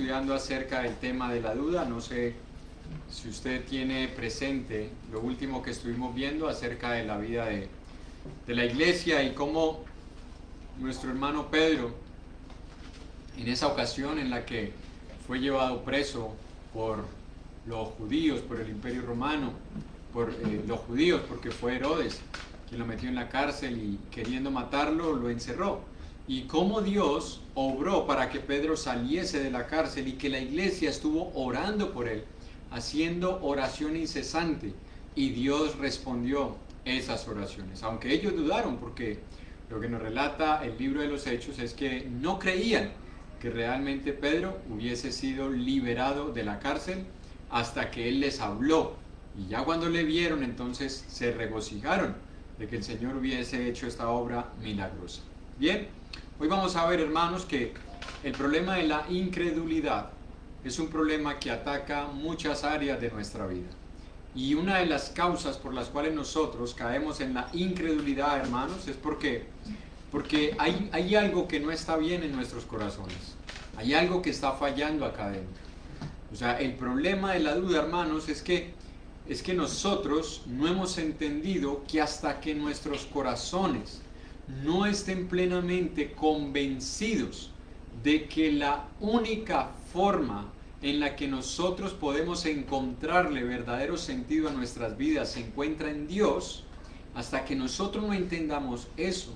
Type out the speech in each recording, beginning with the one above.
estudiando acerca del tema de la duda. No sé si usted tiene presente lo último que estuvimos viendo acerca de la vida de la iglesia y cómo nuestro hermano Pedro, en esa ocasión en la que fue llevado preso por los judíos, por el Imperio Romano, por los judíos, porque fue Herodes quien lo metió en la cárcel y queriendo matarlo lo encerró. Y cómo Dios obró para que Pedro saliese de la cárcel y que la iglesia estuvo orando por él, haciendo oración incesante, y Dios respondió esas oraciones, aunque ellos dudaron, porque lo que nos relata el libro de los Hechos es que no creían que realmente Pedro hubiese sido liberado de la cárcel hasta que él les habló, y ya cuando le vieron entonces se regocijaron de que el Señor hubiese hecho esta obra milagrosa. Bien, hoy vamos a ver, hermanos, que el problema de la incredulidad es un problema que ataca muchas áreas de nuestra vida. Y una de las causas por las cuales nosotros caemos en la incredulidad, hermanos, es porque hay algo que no está bien en nuestros corazones. Hay algo que está fallando acá adentro. O sea, el problema de la duda, hermanos, es que nosotros no hemos entendido que hasta que nuestros corazones no estén plenamente convencidos de que la única forma en la que nosotros podemos encontrarle verdadero sentido a nuestras vidas se encuentra en Dios, hasta que nosotros no entendamos eso,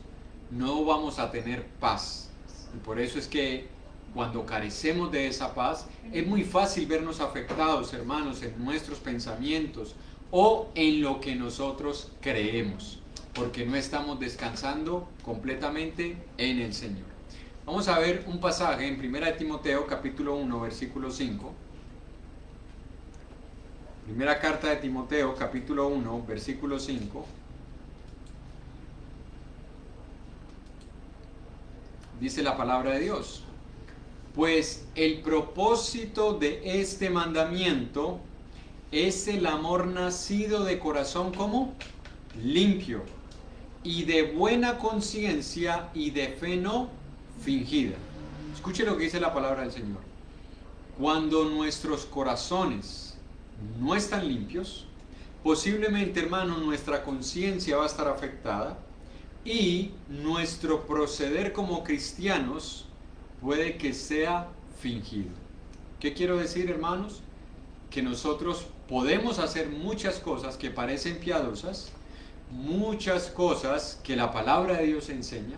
no vamos a tener paz. Y por eso es que cuando carecemos de esa paz, es muy fácil vernos afectados, hermanos, en nuestros pensamientos o en lo que nosotros creemos, porque no estamos descansando completamente en el Señor. Vamos a ver un pasaje en 1 Timoteo capítulo 1, versículo 5. Primera carta de Timoteo capítulo 1, versículo 5. Dice la palabra de Dios: pues el propósito de este mandamiento es el amor nacido de corazón como limpio y de buena conciencia y de fe no fingida. Escuche lo que dice la palabra del Señor. Cuando nuestros corazones no están limpios, posiblemente, hermano, nuestra conciencia va a estar afectada y nuestro proceder como cristianos puede que sea fingido. ¿Qué quiero decir, hermanos? Que nosotros podemos hacer muchas cosas que parecen piadosas, muchas cosas que la palabra de Dios enseña.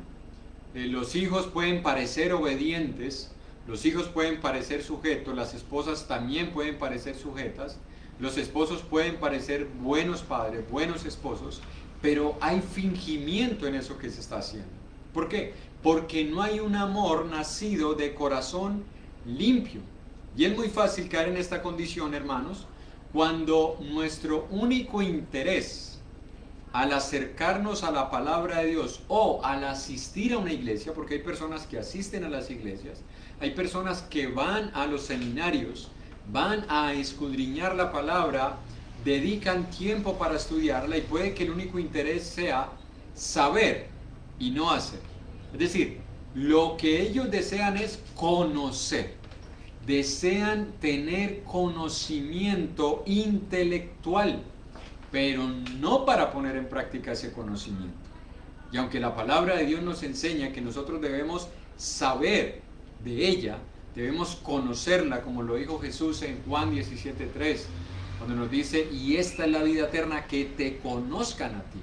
Los hijos pueden parecer obedientes, los hijos pueden parecer sujetos, las esposas también pueden parecer sujetas, los esposos pueden parecer buenos padres, buenos esposos, pero hay fingimiento en eso que se está haciendo. ¿Por qué? Porque no hay un amor nacido de corazón limpio. Y es muy fácil caer en esta condición, hermanos, cuando nuestro único interés al acercarnos a la palabra de Dios o al asistir a una iglesia, porque hay personas que asisten a las iglesias, hay personas que van a los seminarios, van a escudriñar la palabra, dedican tiempo para estudiarla, y puede que el único interés sea saber y no hacer. Es decir, lo que ellos desean es conocer, desean tener conocimiento intelectual, pero no para poner en práctica ese conocimiento. Y aunque la palabra de Dios nos enseña que nosotros debemos saber de ella, debemos conocerla, como lo dijo Jesús en Juan 17:3, cuando nos dice: y esta es la vida eterna, que te conozcan a ti.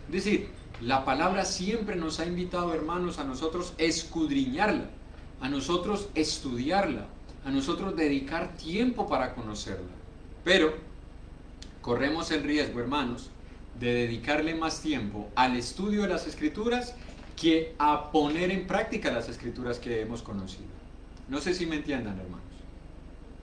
Es decir, la palabra siempre nos ha invitado, hermanos, a nosotros escudriñarla, a nosotros estudiarla, a nosotros dedicar tiempo para conocerla. Pero corremos el riesgo, hermanos, de dedicarle más tiempo al estudio de las Escrituras que a poner en práctica las Escrituras que hemos conocido. No sé si me entiendan, hermanos.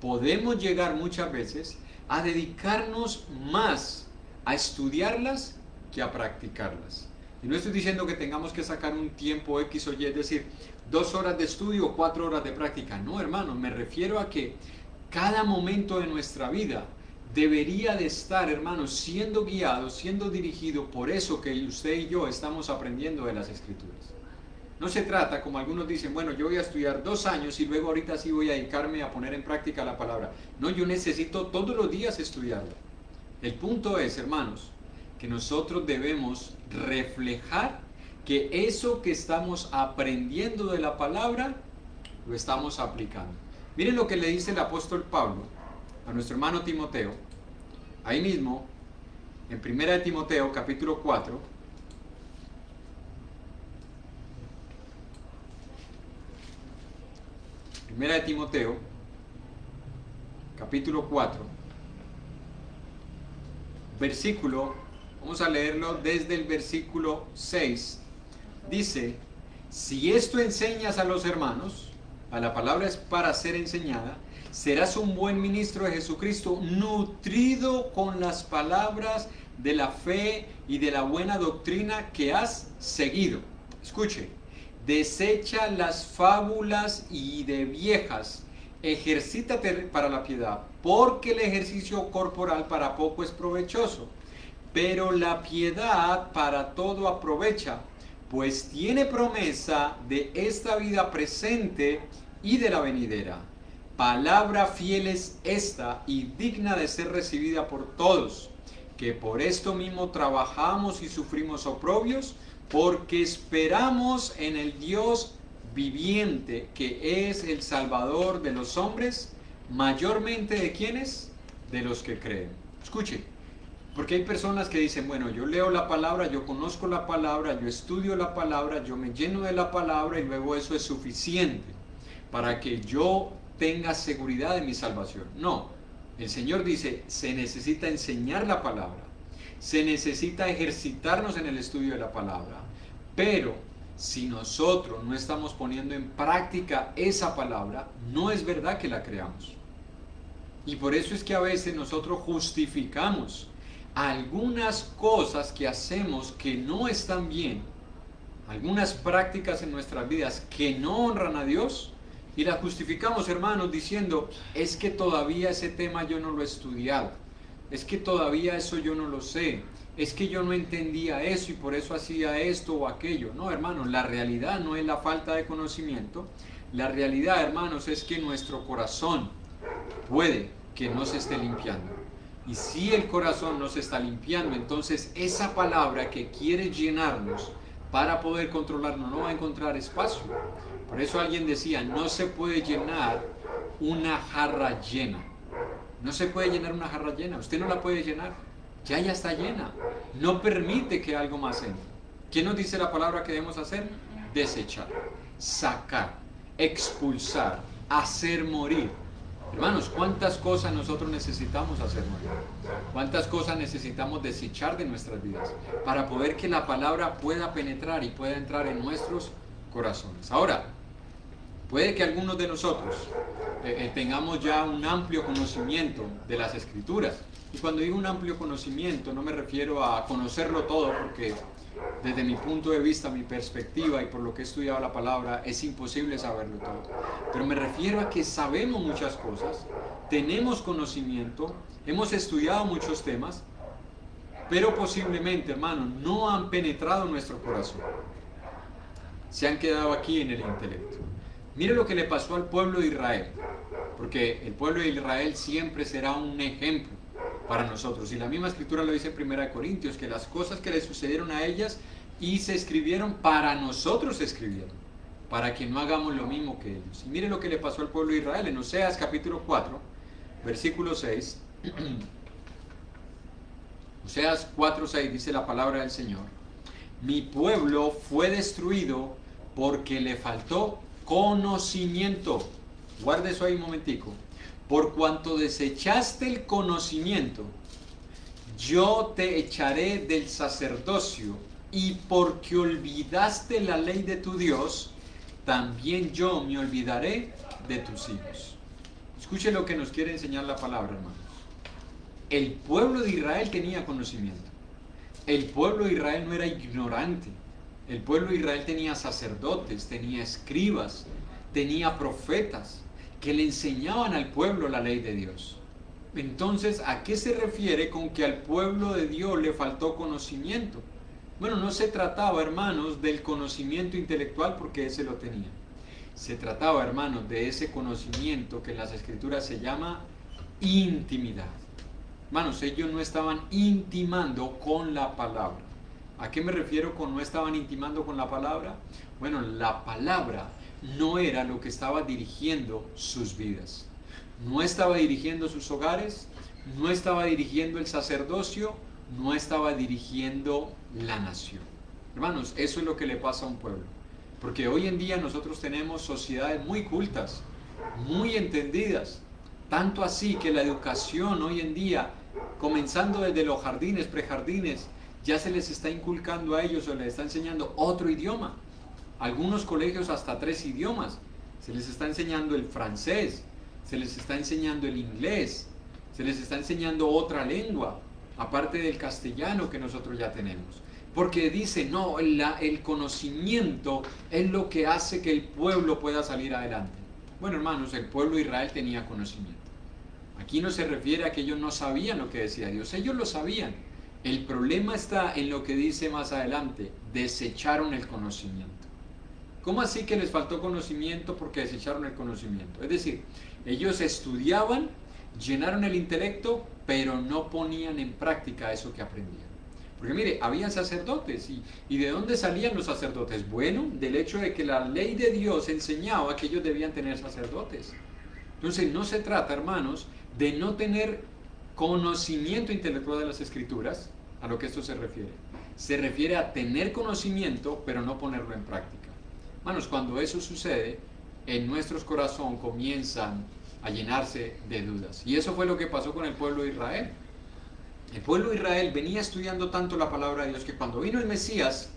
Podemos llegar muchas veces a dedicarnos más a estudiarlas que a practicarlas. Y no estoy diciendo que tengamos que sacar un tiempo X o Y, es decir, 2 horas de estudio o 4 horas de práctica. No, hermano, me refiero a que cada momento de nuestra vida debería de estar, hermanos, siendo guiado, siendo dirigido por eso que usted y yo estamos aprendiendo de las Escrituras. No se trata, como algunos dicen, bueno, yo voy a estudiar 2 años y luego ahorita sí voy a dedicarme a poner en práctica la palabra. No, yo necesito todos los días estudiarla. El punto es, hermanos, que nosotros debemos reflejar que eso que estamos aprendiendo de la palabra, lo estamos aplicando. Miren lo que le dice el apóstol Pablo a nuestro hermano Timoteo, ahí mismo, en 1 Timoteo, capítulo 4, Primera de Timoteo, capítulo 4, versículo, vamos a leerlo desde el versículo 6, dice, si esto enseñas a los hermanos, a la palabra es para ser enseñada, serás un buen ministro de Jesucristo, nutrido con las palabras de la fe y de la buena doctrina que has seguido. Escuche, desecha las fábulas y de viejas, ejercítate para la piedad, porque el ejercicio corporal para poco es provechoso, pero la piedad para todo aprovecha, pues tiene promesa de esta vida presente y de la venidera. Palabra fiel es esta y digna de ser recibida por todos, que por esto mismo trabajamos y sufrimos oprobios, porque esperamos en el Dios viviente, que es el Salvador de los hombres, mayormente de quienes, de los que creen. Escuche, porque hay personas que dicen, bueno, yo leo la palabra, yo conozco la palabra, yo estudio la palabra, yo me lleno de la palabra y luego eso es suficiente para que yo tenga seguridad de mi salvación. No, el Señor dice, se necesita enseñar la palabra, se necesita ejercitarnos en el estudio de la palabra, pero si nosotros no estamos poniendo en práctica esa palabra, no es verdad que la creamos. Y por eso es que a veces nosotros justificamos algunas cosas que hacemos que no están bien, algunas prácticas en nuestras vidas que no honran a Dios, y las justificamos, hermanos, diciendo, es que todavía ese tema yo no lo he estudiado, es que todavía eso yo no lo sé, es que yo no entendía eso y por eso hacía esto o aquello. No, hermanos, la realidad no es la falta de conocimiento, la realidad, hermanos, es que nuestro corazón puede que no se esté limpiando. Y si el corazón no se está limpiando, entonces esa palabra que quiere llenarnos para poder controlarnos no va a encontrar espacio. Por eso alguien decía, no se puede llenar una jarra llena. No se puede llenar una jarra llena, usted no la puede llenar, ya está llena. No permite que algo más entre. ¿Qué nos dice la palabra que debemos hacer? Desechar, sacar, expulsar, hacer morir. Hermanos, ¿cuántas cosas nosotros necesitamos hacer morir? ¿Cuántas cosas necesitamos desechar de nuestras vidas para poder que la palabra pueda penetrar y pueda entrar en nuestros corazones? Ahora, puede que algunos de nosotros tengamos ya un amplio conocimiento de las Escrituras. Y cuando digo un amplio conocimiento, no me refiero a conocerlo todo, porque desde mi punto de vista, mi perspectiva y por lo que he estudiado la palabra, es imposible saberlo todo. Pero me refiero a que sabemos muchas cosas, tenemos conocimiento, hemos estudiado muchos temas, pero posiblemente, hermanos, no han penetrado en nuestro corazón. Se han quedado aquí en el intelecto. Mire lo que le pasó al pueblo de Israel, porque el pueblo de Israel siempre será un ejemplo para nosotros. Y la misma escritura lo dice en 1 Corintios, que las cosas que le sucedieron a ellas y se escribieron, para nosotros se escribieron, para que no hagamos lo mismo que ellos. Y mire lo que le pasó al pueblo de Israel en Oseas capítulo 4, versículo 6. Oseas 4:6 dice la palabra del Señor: mi pueblo fue destruido porque le faltó conocimiento. Guarde eso ahí un momentico. Por cuanto desechaste el conocimiento, yo te echaré del sacerdocio, y porque olvidaste la ley de tu Dios, también yo me olvidaré de tus hijos. Escuche lo que nos quiere enseñar la palabra, hermanos. El pueblo de Israel tenía conocimiento. El pueblo de Israel no era ignorante. El pueblo de Israel tenía sacerdotes, tenía escribas, tenía profetas que le enseñaban al pueblo la ley de Dios. Entonces, ¿a qué se refiere con que al pueblo de Dios le faltó conocimiento? Bueno, no se trataba, hermanos, del conocimiento intelectual porque ese lo tenían. Se trataba, hermanos, de ese conocimiento que en las Escrituras se llama intimidad. Hermanos, ellos no estaban intimando con la palabra. ¿A qué me refiero con no estaban intimando con la palabra? Bueno, la palabra no era lo que estaba dirigiendo sus vidas. No estaba dirigiendo sus hogares, no estaba dirigiendo el sacerdocio, no estaba dirigiendo la nación. Hermanos, eso es lo que le pasa a un pueblo. Porque hoy en día nosotros tenemos sociedades muy cultas, muy entendidas, tanto así que la educación hoy en día, comenzando desde los jardines, prejardines, ya se les está inculcando a ellos o les está enseñando otro idioma. Algunos colegios hasta 3 idiomas. Se les está enseñando el francés, se les está enseñando el inglés, se les está enseñando otra lengua, aparte del castellano que nosotros ya tenemos. Porque dice, no, el conocimiento es lo que hace que el pueblo pueda salir adelante. Bueno, hermanos, el pueblo de Israel tenía conocimiento. Aquí no se refiere a que ellos no sabían lo que decía Dios, ellos lo sabían. El problema está en lo que dice más adelante, desecharon el conocimiento. ¿Cómo así que les faltó conocimiento porque desecharon el conocimiento? Es decir, ellos estudiaban, llenaron el intelecto, pero no ponían en práctica eso que aprendían. Porque mire, habían sacerdotes, ¿y de dónde salían los sacerdotes? Bueno, del hecho de que la ley de Dios enseñaba que ellos debían tener sacerdotes. Entonces no se trata, hermanos, de no tener conocimiento intelectual de las Escrituras, a lo que esto se refiere. Se refiere a tener conocimiento, pero no ponerlo en práctica. Hermanos, cuando eso sucede, en nuestros corazones comienzan a llenarse de dudas. Y eso fue lo que pasó con el pueblo de Israel. El pueblo de Israel venía estudiando tanto la palabra de Dios que cuando vino el Mesías,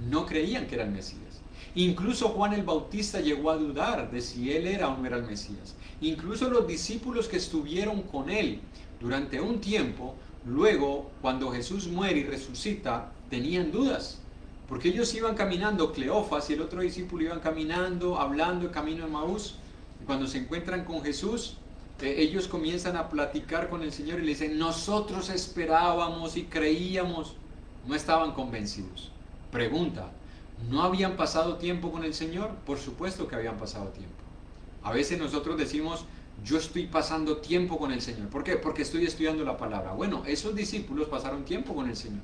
no creían que era el Mesías. Incluso Juan el Bautista llegó a dudar de si él era o no era el Mesías. Incluso los discípulos que estuvieron con él durante un tiempo, luego cuando Jesús muere y resucita, tenían dudas. Porque ellos iban caminando, Cleofas y el otro discípulo iban caminando, hablando el camino de Maús. Y cuando se encuentran con Jesús, ellos comienzan a platicar con el Señor y le dicen, nosotros esperábamos y creíamos. No estaban convencidos. Pregunta, ¿no habían pasado tiempo con el Señor? Por supuesto que habían pasado tiempo. A veces nosotros decimos, yo estoy pasando tiempo con el Señor. ¿Por qué? Porque estoy estudiando la palabra. Bueno, esos discípulos pasaron tiempo con el Señor.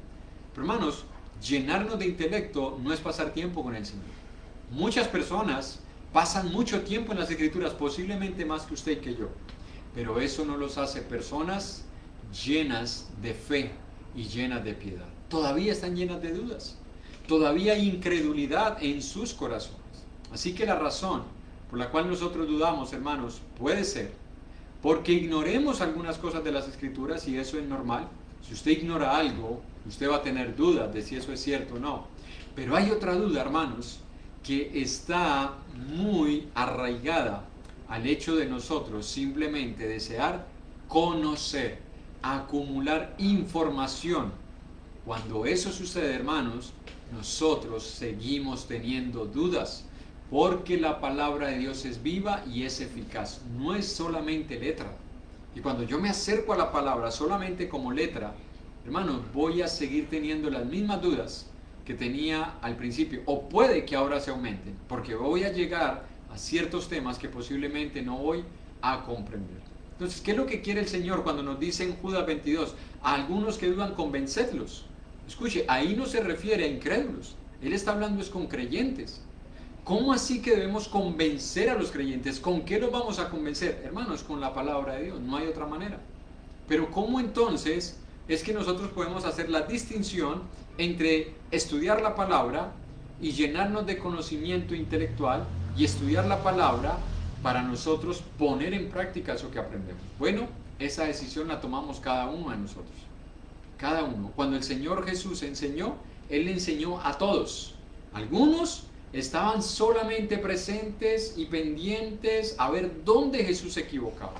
Pero hermanos, llenarnos de intelecto no es pasar tiempo con el Señor. Muchas personas pasan mucho tiempo en las Escrituras, posiblemente más que usted y que yo. Pero eso no los hace personas llenas de fe y llenas de piedad. Todavía están llenas de dudas. Todavía hay incredulidad en sus corazones. Así que la razón por la cual nosotros dudamos, hermanos, puede ser porque ignoremos algunas cosas de las Escrituras, y eso es normal. Si usted ignora algo, usted va a tener dudas de si eso es cierto o no. Pero hay otra duda, hermanos, que está muy arraigada al hecho de nosotros simplemente desear conocer, acumular información. Cuando eso sucede, hermanos, nosotros seguimos teniendo dudas, porque la palabra de Dios es viva y es eficaz, no es solamente letra. Y cuando yo me acerco a la palabra solamente como letra, hermanos, voy a seguir teniendo las mismas dudas que tenía al principio, o puede que ahora se aumenten, porque voy a llegar a ciertos temas que posiblemente no voy a comprender. Entonces, ¿qué es lo que quiere el Señor cuando nos dice en Judas 22? A algunos que dudan, convencedlos. Escuche, ahí no se refiere a incrédulos, Él está hablando es con creyentes. ¿Cómo así que debemos convencer a los creyentes? ¿Con qué los vamos a convencer? Hermanos, con la palabra de Dios, no hay otra manera. Pero ¿cómo entonces es que nosotros podemos hacer la distinción entre estudiar la palabra y llenarnos de conocimiento intelectual y estudiar la palabra para nosotros poner en práctica eso que aprendemos? Bueno, esa decisión la tomamos cada uno de nosotros. Cada uno. Cuando el Señor Jesús enseñó, Él enseñó a todos. Algunos estaban solamente presentes y pendientes a ver dónde Jesús se equivocaba.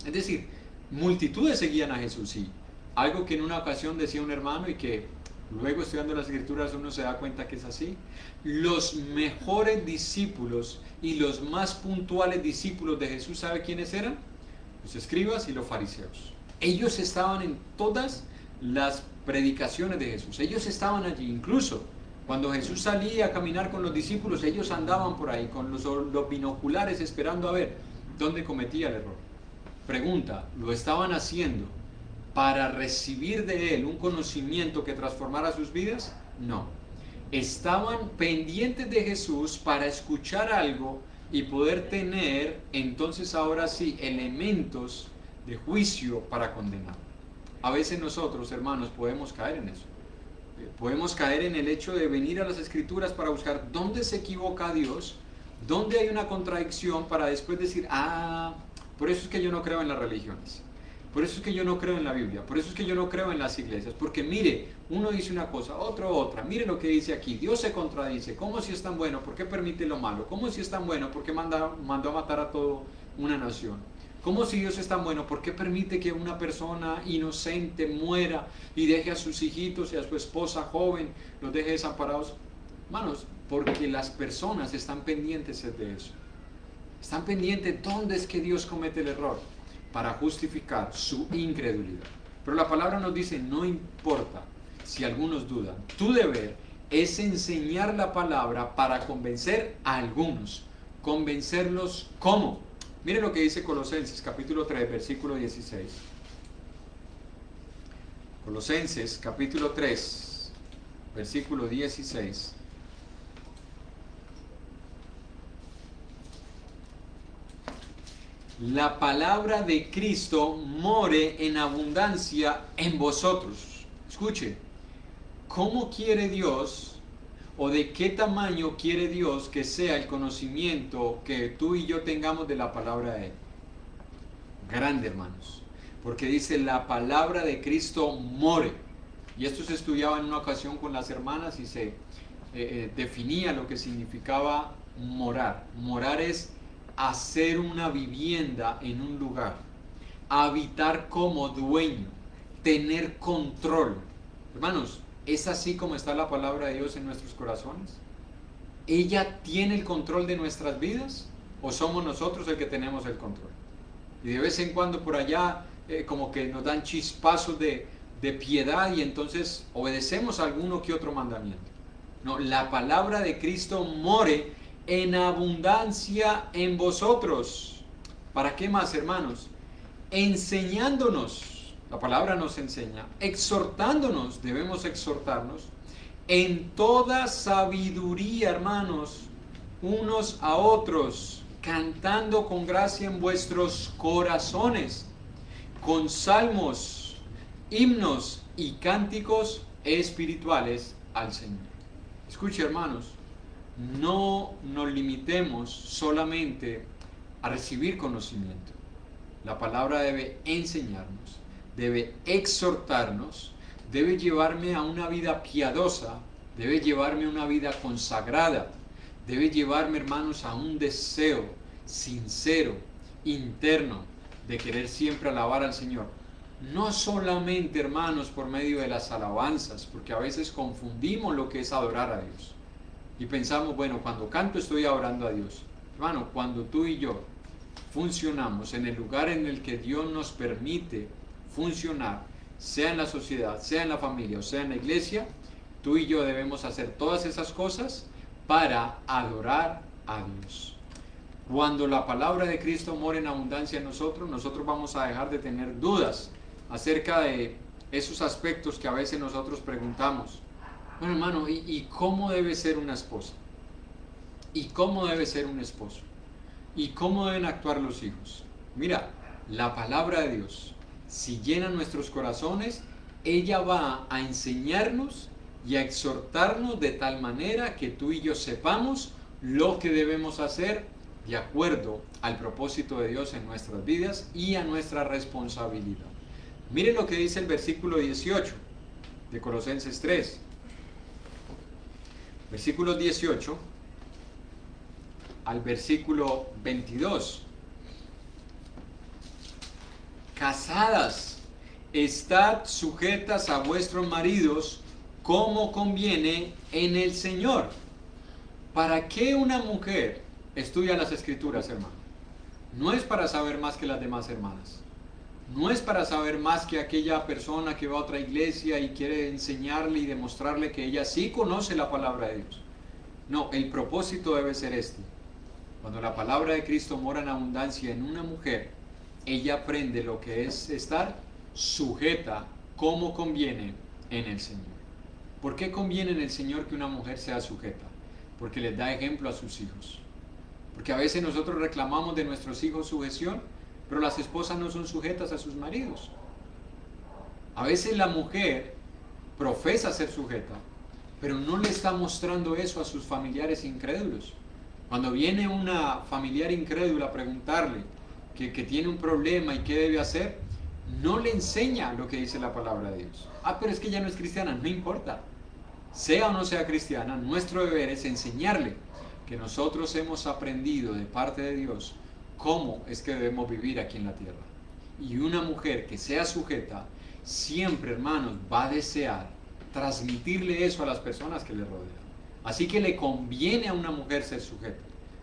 Es decir, multitudes seguían a Jesús, sí. Algo que en una ocasión decía un hermano y que luego estudiando las Escrituras uno se da cuenta que es así. Los mejores discípulos y los más puntuales discípulos de Jesús, ¿sabe quiénes eran? Los escribas y los fariseos. Ellos estaban en todas las predicaciones de Jesús. Ellos estaban allí, incluso cuando Jesús salía a caminar con los discípulos, ellos andaban por ahí con los binoculares esperando a ver dónde cometía el error. Pregunta, ¿lo estaban haciendo para recibir de él un conocimiento que transformara sus vidas? No. Estaban pendientes de Jesús para escuchar algo y poder tener entonces ahora sí elementos de juicio para condenar. A veces nosotros, hermanos, podemos caer en eso. Podemos caer en el hecho de venir a las Escrituras para buscar dónde se equivoca Dios, dónde hay una contradicción, para después decir, por eso es que yo no creo en las religiones, por eso es que yo no creo en la Biblia, por eso es que yo no creo en las iglesias, porque mire, uno dice una cosa, otro otra, mire lo que dice aquí, Dios se contradice, ¿cómo si es tan bueno? ¿Por qué permite lo malo? ¿Cómo si es tan bueno? ¿Por qué mandó a matar a toda una nación? ¿Cómo si Dios es tan bueno? ¿Por qué permite que una persona inocente muera y deje a sus hijitos y a su esposa joven, los deje desamparados? Hermanos, porque las personas están pendientes de eso. Están pendientes dónde es que Dios comete el error para justificar su incredulidad. Pero la palabra nos dice, no importa si algunos dudan. Tu deber es enseñar la palabra para convencer a algunos. ¿Convencerlos cómo? Mire lo que dice Colosenses capítulo 3, versículo 16. Colosenses capítulo 3, versículo 16. La palabra de Cristo more en abundancia en vosotros. Escuche, ¿cómo quiere Dios o de qué tamaño quiere Dios que sea el conocimiento que tú y yo tengamos de la palabra de Él? Grande, hermanos, porque dice la palabra de Cristo more. Y esto se estudiaba en una ocasión con las hermanas y se definía lo que significaba morar. Morar es hacer una vivienda en un lugar, habitar como dueño, tener control. Hermanos, ¿es así como está la palabra de Dios en nuestros corazones? ¿Ella tiene el control de nuestras vidas o somos nosotros el que tenemos el control? Y de vez en cuando por allá como que nos dan chispazos de piedad y entonces obedecemos a alguno que otro mandamiento. No, la palabra de Cristo more en abundancia en vosotros. ¿Para qué más, hermanos? Enseñándonos, la palabra nos enseña, exhortándonos, debemos exhortarnos, en toda sabiduría, hermanos, unos a otros, cantando con gracia en vuestros corazones, con salmos, himnos y cánticos espirituales al Señor. Escuche, hermanos, no nos limitemos solamente a recibir conocimiento. La palabra debe enseñarnos, debe exhortarnos, debe llevarme a una vida piadosa, debe llevarme a una vida consagrada, debe llevarme, hermanos, a un deseo sincero, interno, de querer siempre alabar al Señor. No solamente, hermanos, por medio de las alabanzas, porque a veces confundimos lo que es adorar a Dios. Y pensamos, bueno, cuando canto estoy adorando a Dios. Hermano, cuando tú y yo funcionamos en el lugar en el que Dios nos permite funcionar, sea en la sociedad, sea en la familia o sea en la iglesia, tú y yo debemos hacer todas esas cosas para adorar a Dios. Cuando la palabra de Cristo mora en abundancia en nosotros, nosotros vamos a dejar de tener dudas acerca de esos aspectos que a veces nosotros preguntamos. Bueno, hermano, ¿y cómo debe ser una esposa? ¿Y cómo debe ser un esposo? ¿Y cómo deben actuar los hijos? Mira, la palabra de Dios, si llena nuestros corazones, ella va a enseñarnos y a exhortarnos de tal manera que tú y yo sepamos lo que debemos hacer de acuerdo al propósito de Dios en nuestras vidas y a nuestra responsabilidad. Miren lo que dice el versículo 18 de Colosenses 3. Versículo 18 al versículo 22. Casadas, estad sujetas a vuestros maridos como conviene en el Señor. ¿Para qué una mujer estudia las Escrituras, hermano? No es para saber más que las demás hermanas. No es para saber más que aquella persona que va a otra iglesia y quiere enseñarle y demostrarle que ella sí conoce la palabra de Dios. No, el propósito debe ser este. Cuando la palabra de Cristo mora en abundancia en una mujer, ella aprende lo que es estar sujeta como conviene en el Señor. ¿Por qué conviene en el Señor que una mujer sea sujeta? Porque les da ejemplo a sus hijos. Porque a veces nosotros reclamamos de nuestros hijos sujeción, pero las esposas no son sujetas a sus maridos. A veces la mujer profesa ser sujeta, pero no le está mostrando eso a sus familiares incrédulos. Cuando viene una familiar incrédula a preguntarle que tiene un problema y qué debe hacer, no le enseña lo que dice la palabra de Dios. Pero es que ella no es cristiana, no importa. Sea o no sea cristiana, nuestro deber es enseñarle que nosotros hemos aprendido de parte de Dios cómo es que debemos vivir aquí en la tierra. Y una mujer que sea sujeta, siempre, hermanos, va a desear transmitirle eso a las personas que le rodean. Así que le conviene a una mujer ser sujeta.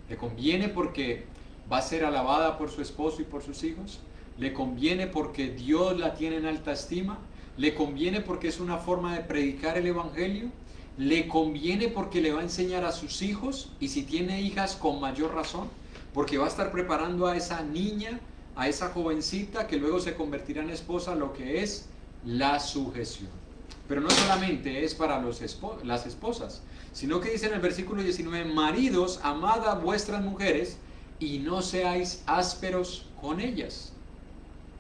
Le conviene porque va a ser alabada por su esposo y por sus hijos. Le conviene porque Dios la tiene en alta estima. Le conviene porque es una forma de predicar el evangelio. Le conviene porque le va a enseñar a sus hijos, y si tiene hijas, con mayor razón, porque va a estar preparando a esa niña, a esa jovencita que luego se convertirá en esposa, lo que es la sujeción. Pero no solamente es para las esposas, sino que dice en el versículo 19, maridos, amad a vuestras mujeres y no seáis ásperos con ellas.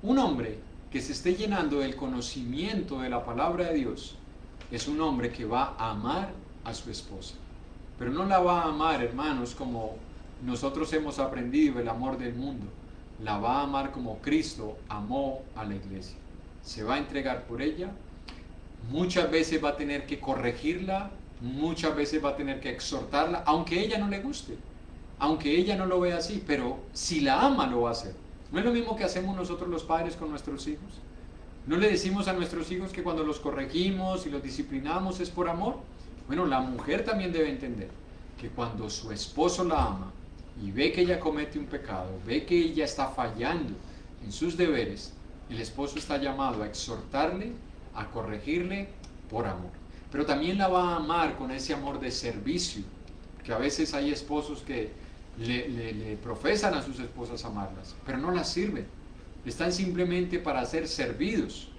Un hombre que se esté llenando del conocimiento de la palabra de Dios es un hombre que va a amar a su esposa, pero no la va a amar, hermanos, como nosotros hemos aprendido el amor del mundo. La va a amar como Cristo amó a la iglesia. Se va a entregar por ella. Muchas veces va a tener que corregirla, muchas veces va a tener que exhortarla, aunque ella no le guste, aunque ella no lo vea así, pero si la ama lo va a hacer. ¿No es lo mismo que hacemos nosotros los padres con nuestros hijos? ¿No le decimos a nuestros hijos que cuando los corregimos y los disciplinamos es por amor? Bueno, la mujer también debe entender que cuando su esposo la ama y ve que ella comete un pecado, ve que ella está fallando en sus deberes, el esposo está llamado a exhortarle, a corregirle por amor. Pero también la va a amar con ese amor de servicio, porque a veces hay esposos que le profesan a sus esposas amarlas, pero no las sirven. Están simplemente para ser servidos.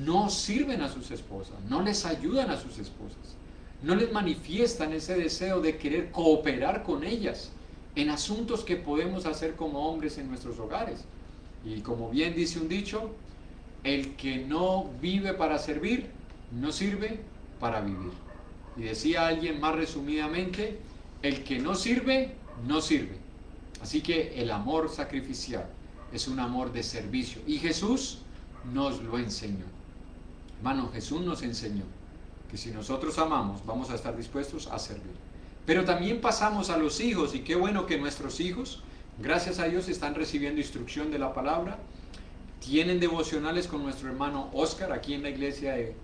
No sirven a sus esposas, no les ayudan a sus esposas, no les manifiestan ese deseo de querer cooperar con ellas en asuntos que podemos hacer como hombres en nuestros hogares. Y como bien dice un dicho, el que no vive para servir, no sirve para vivir. Y decía alguien más resumidamente, el que no sirve, no sirve. Así que el amor sacrificial es un amor de servicio. Y Jesús nos lo enseñó. Hermano, Jesús nos enseñó que si nosotros amamos, vamos a estar dispuestos a servir. Pero también pasamos a los hijos, y qué bueno que nuestros hijos, gracias a Dios, están recibiendo instrucción de la palabra. Tienen devocionales con nuestro hermano Oscar, aquí en la iglesia de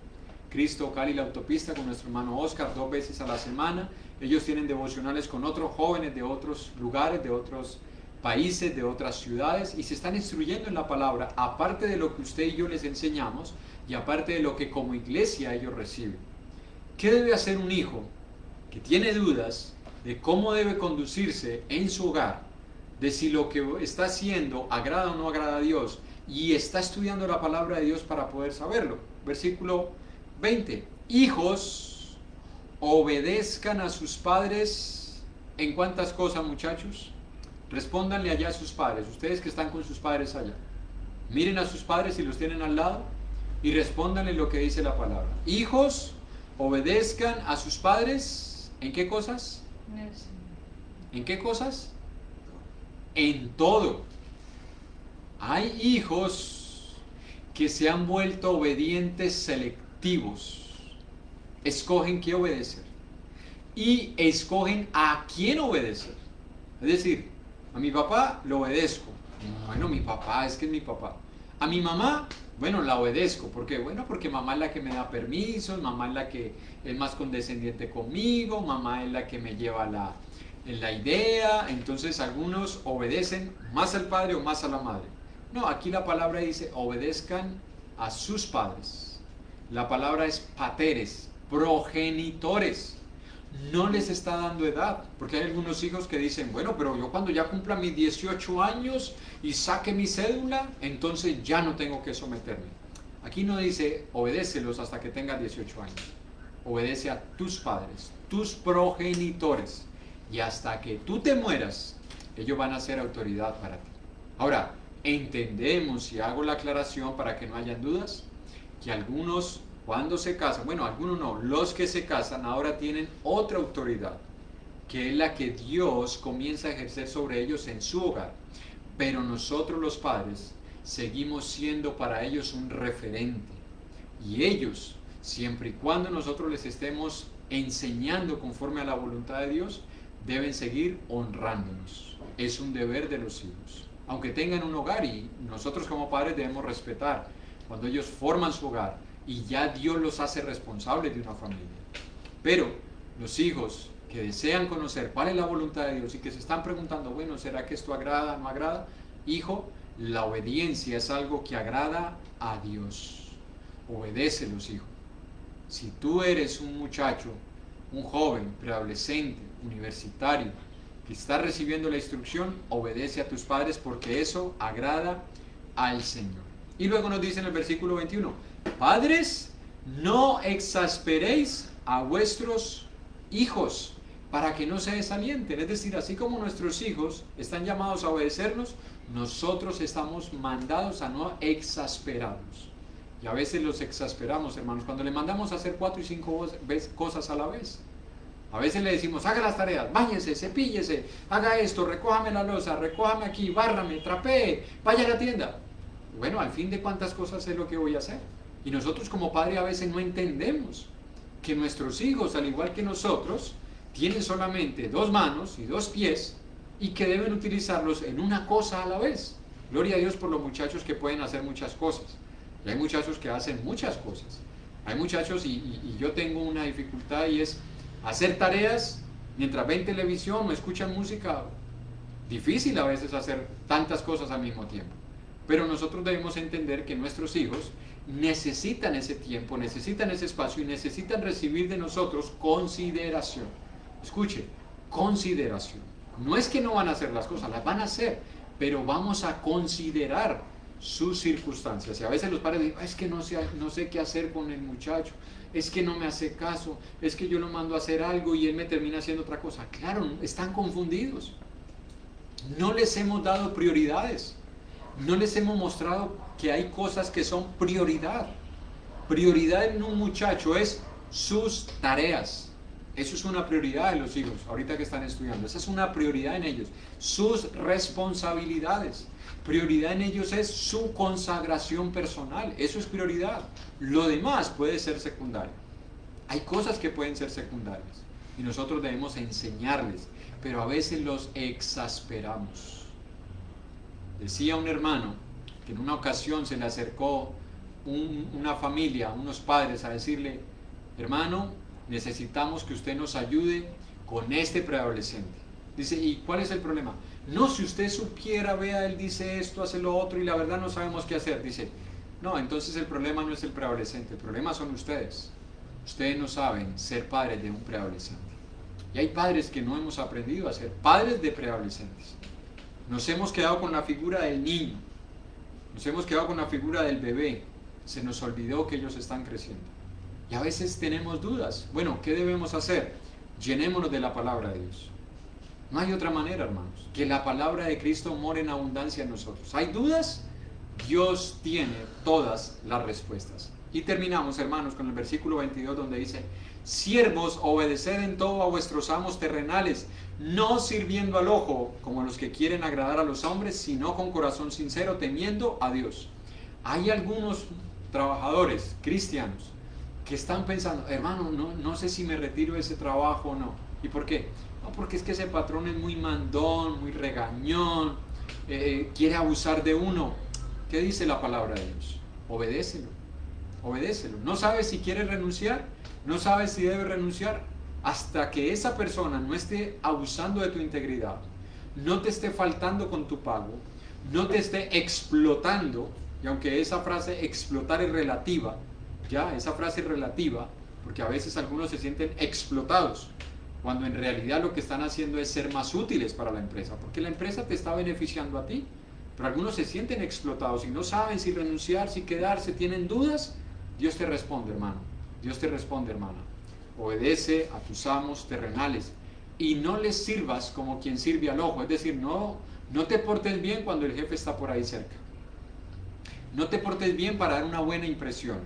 Cristo Cali, la autopista, con nuestro hermano Oscar 2 veces a la semana. Ellos tienen devocionales con otros jóvenes de otros lugares, de otros países, de otras ciudades, y se están instruyendo en la palabra, aparte de lo que usted y yo les enseñamos, y aparte de lo que como iglesia ellos reciben. ¿Qué debe hacer un hijo que tiene dudas de cómo debe conducirse en su hogar, de si lo que está haciendo agrada o no agrada a Dios, y está estudiando la palabra de Dios para poder saberlo? Versículo 20. Hijos, obedezcan a sus padres en cuántas cosas, muchachos. Respóndanle allá a sus padres, ustedes que están con sus padres allá. Miren a sus padres si los tienen al lado y respóndanle lo que dice la palabra. Hijos, obedezcan a sus padres. ¿En qué cosas? ¿En qué cosas? En todo. Hay hijos que se han vuelto obedientes selectivos. Escogen qué obedecer y escogen a quién obedecer. Es decir, a mi papá lo obedezco. Bueno, mi papá es que es mi papá. A mi mamá, bueno, la obedezco. ¿Por qué? Bueno, porque mamá es la que me da permisos, mamá es la que es más condescendiente conmigo, mamá es la que me lleva la idea. Entonces algunos obedecen más al padre o más a la madre. No, aquí la palabra dice obedezcan a sus padres. La palabra es pateres, progenitores. No les está dando edad, porque hay algunos hijos que dicen, bueno, pero yo cuando ya cumpla mis 18 años y saque mi cédula, entonces ya no tengo que someterme. Aquí no dice obedécelos hasta que tengas 18 años. Obedece a tus padres, tus progenitores, y hasta que tú te mueras, ellos van a ser autoridad para ti. Ahora, entendemos, y hago la aclaración para que no hayan dudas, que algunos cuando se casan, bueno, algunos no, los que se casan ahora tienen otra autoridad, que es la que Dios comienza a ejercer sobre ellos en su hogar. Pero nosotros los padres seguimos siendo para ellos un referente. Y ellos, siempre y cuando nosotros les estemos enseñando conforme a la voluntad de Dios, deben seguir honrándonos. Es un deber de los hijos. Aunque tengan un hogar, y nosotros como padres debemos respetar cuando ellos forman su hogar y ya Dios los hace responsables de una familia. Pero los hijos que desean conocer cuál es la voluntad de Dios y que se están preguntando, bueno, ¿será que esto agrada, no agrada? Hijo, la obediencia es algo que agrada a Dios. Obedécelos, hijo. Si tú eres un muchacho, un joven, preadolescente, universitario, que está recibiendo la instrucción, obedece a tus padres porque eso agrada al Señor. Y luego nos dice en el versículo 21, padres, no exasperéis a vuestros hijos para que no se desalienten. Es decir, así como nuestros hijos están llamados a obedecernos, nosotros estamos mandados a no exasperarlos. Y a veces los exasperamos, hermanos, cuando le mandamos a hacer 4 y 5 cosas a la vez. A veces le decimos, haga las tareas, báñese, cepíllese, haga esto, recójame la loza, recójame aquí, bárrame, trapee, vaya a la tienda. Bueno, al fin de cuántas cosas es lo que voy a hacer. Y nosotros como padres a veces no entendemos que nuestros hijos, al igual que nosotros, tienen solamente 2 manos y 2 pies y que deben utilizarlos en una cosa a la vez. Gloria a Dios por los muchachos que pueden hacer muchas cosas. Y hay muchachos que hacen muchas cosas. Hay muchachos, y yo tengo una dificultad, y es hacer tareas mientras ven televisión o escuchan música. Difícil a veces hacer tantas cosas al mismo tiempo. Pero nosotros debemos entender que nuestros hijos necesitan ese tiempo, necesitan ese espacio y necesitan recibir de nosotros consideración. Escuche, consideración. No es que no van a hacer las cosas, las van a hacer, pero vamos a considerar sus circunstancias. Y a veces los padres dicen, es que no sé qué hacer con el muchacho, es que no me hace caso, es que yo lo mando a hacer algo y él me termina haciendo otra cosa. Claro, están confundidos. No les hemos dado prioridades. No les hemos mostrado que hay cosas que son prioridad. Prioridad en un muchacho es sus tareas. Eso es una prioridad de los hijos, ahorita que están estudiando. Esa es una prioridad en ellos. Sus responsabilidades. Prioridad en ellos es su consagración personal. Eso es prioridad. Lo demás puede ser secundario. Hay cosas que pueden ser secundarias. Y nosotros debemos enseñarles. Pero a veces los exasperamos. Decía un hermano que en una ocasión se le acercó una familia, unos padres, a decirle, hermano, necesitamos que usted nos ayude con este preadolescente. Dice, ¿y cuál es el problema? No, si usted supiera, vea, él dice esto, hace lo otro y la verdad no sabemos qué hacer. Dice, no, entonces el problema no es el preadolescente, el problema son ustedes. Ustedes no saben ser padres de un preadolescente. Y hay padres que no hemos aprendido a ser padres de preadolescentes. Nos hemos quedado con la figura del niño, nos hemos quedado con la figura del bebé, se nos olvidó que ellos están creciendo. Y a veces tenemos dudas. Bueno, ¿qué debemos hacer? Llenémonos de la palabra de Dios. No hay otra manera, hermanos, que la palabra de Cristo more en abundancia en nosotros. ¿Hay dudas? Dios tiene todas las respuestas. Y terminamos, hermanos, con el versículo 22 donde dice, siervos, obedeced en todo a vuestros amos terrenales, no sirviendo al ojo como los que quieren agradar a los hombres, sino con corazón sincero, temiendo a Dios. Hay algunos trabajadores cristianos que están pensando, hermano, no sé si me retiro de ese trabajo o no. ¿Y por qué? No, porque es que ese patrón es muy mandón, muy regañón, quiere abusar de uno. ¿Qué dice la palabra de Dios? Obedécelo, obedécelo. ¿No sabes si quiere renunciar? ¿No sabes si debe renunciar? Hasta que esa persona no esté abusando de tu integridad, no te esté faltando con tu pago, no te esté explotando, y aunque esa frase explotar es relativa, ya, esa frase es relativa, porque a veces algunos se sienten explotados, cuando en realidad lo que están haciendo es ser más útiles para la empresa, porque la empresa te está beneficiando a ti, pero algunos se sienten explotados y no saben si renunciar, si quedarse, tienen dudas. Dios te responde, hermano, Dios te responde, hermana. Obedece a tus amos terrenales y no les sirvas como quien sirve al ojo, es decir, no te portes bien cuando el jefe está por ahí cerca, no te portes bien para dar una buena impresión,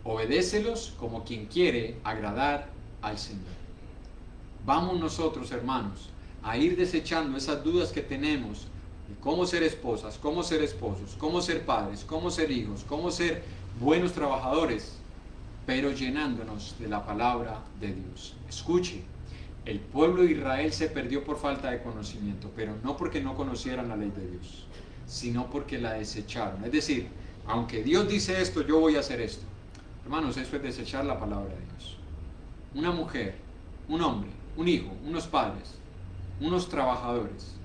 obedécelos como quien quiere agradar al Señor. Vamos nosotros, hermanos, a ir desechando esas dudas que tenemos de cómo ser esposas, cómo ser esposos, cómo ser padres, cómo ser hijos, cómo ser buenos trabajadores, pero llenándonos de la palabra de Dios. Escuche, el pueblo de Israel se perdió por falta de conocimiento, pero no porque no conocieran la ley de Dios, sino porque la desecharon. Es decir, aunque Dios dice esto, yo voy a hacer esto. Hermanos, eso es desechar la palabra de Dios. Una mujer, un hombre, un hijo, unos padres, unos trabajadores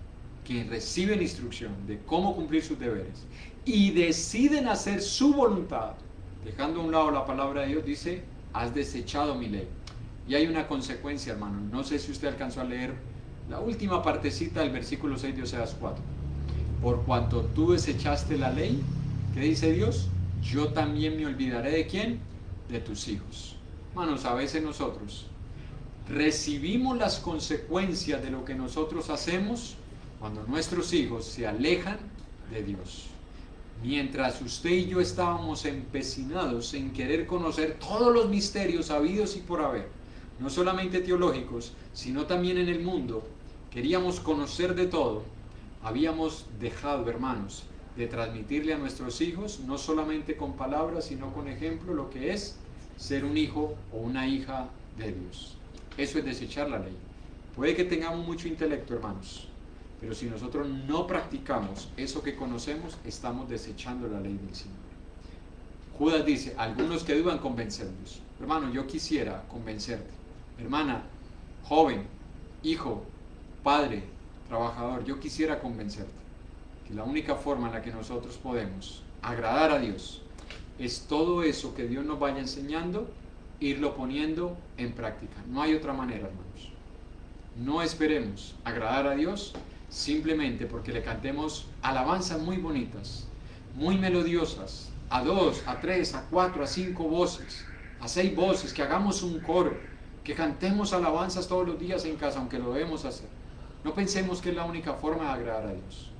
que reciben instrucción de cómo cumplir sus deberes y deciden hacer su voluntad, dejando a un lado la palabra de Dios, dice, has desechado mi ley. Y hay una consecuencia, hermano. No sé si usted alcanzó a leer la última partecita del versículo 6 de Oseas 4. Por cuanto tú desechaste la ley, ¿qué dice Dios? Yo también me olvidaré de ¿quién? De tus hijos. Hermanos, a veces nosotros recibimos las consecuencias de lo que nosotros hacemos cuando nuestros hijos se alejan de Dios. Mientras usted y yo estábamos empecinados en querer conocer todos los misterios habidos y por haber, no solamente teológicos, sino también en el mundo, queríamos conocer de todo, habíamos dejado, hermanos, de transmitirle a nuestros hijos, no solamente con palabras, sino con ejemplo, lo que es ser un hijo o una hija de Dios. Eso es desechar la ley. Puede que tengamos mucho intelecto, hermanos, pero si nosotros no practicamos eso que conocemos, estamos desechando la ley del Señor. Judas dice, algunos que dudan, convencerlos. Hermano, yo quisiera convencerte. Hermana, joven, hijo, padre, trabajador, yo quisiera convencerte que la única forma en la que nosotros podemos agradar a Dios es todo eso que Dios nos vaya enseñando, irlo poniendo en práctica. No hay otra manera, hermanos. No esperemos agradar a Dios simplemente porque le cantemos alabanzas muy bonitas, muy melodiosas, a 2, a 3, a 4, a 5 voces, a 6 voces, que hagamos un coro, que cantemos alabanzas todos los días en casa, aunque lo debemos hacer. No pensemos que es la única forma de agradar a Dios.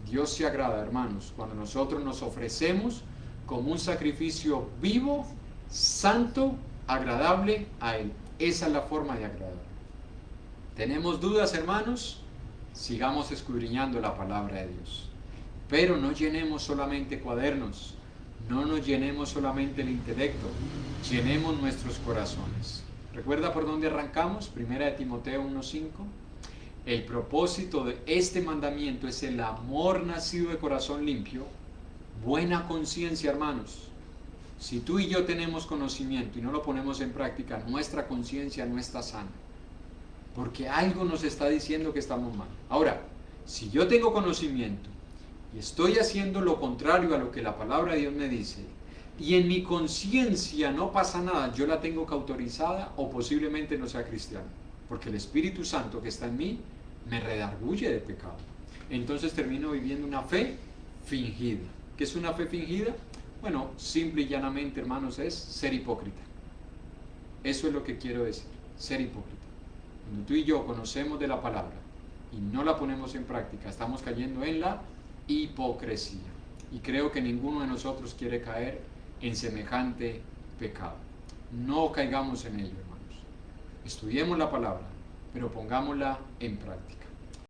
Dios se agrada, hermanos, cuando nosotros nos ofrecemos como un sacrificio vivo, santo, agradable a Él. Esa es la forma de agradar. ¿Tenemos dudas, hermanos? Sigamos escudriñando la palabra de Dios. Pero no llenemos solamente cuadernos, no nos llenemos solamente el intelecto, llenemos nuestros corazones. ¿Recuerda por dónde arrancamos? 1 de Timoteo 1:5. El propósito de este mandamiento es el amor nacido de corazón limpio, buena conciencia, hermanos. Si tú y yo tenemos conocimiento y no lo ponemos en práctica, nuestra conciencia no está sana, porque algo nos está diciendo que estamos mal. Ahora, si yo tengo conocimiento y estoy haciendo lo contrario a lo que la palabra de Dios me dice, y en mi conciencia no pasa nada, yo la tengo cauterizada o posiblemente no sea cristiano, porque el Espíritu Santo que está en mí me redarguye de pecado. Entonces termino viviendo una fe fingida. ¿Qué es una fe fingida? Bueno, simple y llanamente, hermanos, es ser hipócrita. Eso es lo que quiero decir, ser hipócrita. Cuando tú y yo conocemos de la palabra y no la ponemos en práctica, estamos cayendo en la hipocresía. Y creo que ninguno de nosotros quiere caer en semejante pecado. No caigamos en ello, hermanos. Estudiemos la palabra, pero pongámosla en práctica.